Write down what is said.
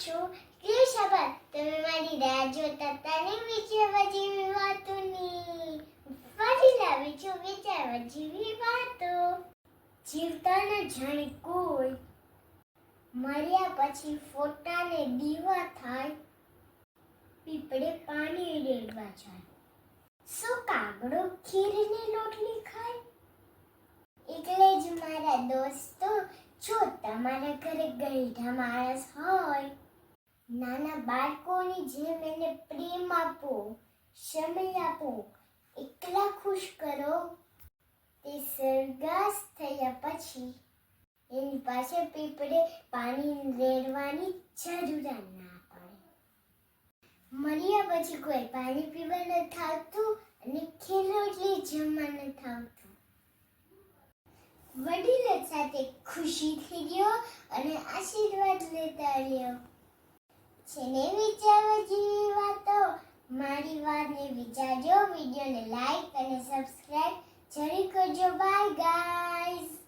છો ક્રિશાબા તમે મારી રાહ જોતા તાને વિચારવા જેવી વાતોની ફરી લાવી છું વિચારવા જેવી વાતો જીવતા ન જાણે કોઈ મર્યા પછી ફોટાને દીવા થાય પીપળે પાણી રેડવા જાય શું કાગડો ખીરની રોટલી ખાય એટલે જ મારા દોસ્તો જો તમારા ઘરે ગઈઢા માણસ હોય નાના બાળકોની જેમ એને પ્રેમ આપો સમય આપો એકલા ખુશ કરો તે સ્વર્ગસ્થ થયા પછી એની પાસે પીપળે પાણી રેડવાની જરૂર ના પડે મર્યા પછી કોઈ પાણી પીવા ન થાતું અને ખીર રોટલી જમવા ન થાતું વડીલો સાથે ખુશીથી રહ્યો અને આશીર્વાદ લેતા રહ્યો જેને વિચારવા જેવી વાતો મારી વાતને વિચારજો વિડીયોને લાઈક અને સબસ્ક્રાઇબ જરૂર કરજો બાય ગાઈઝ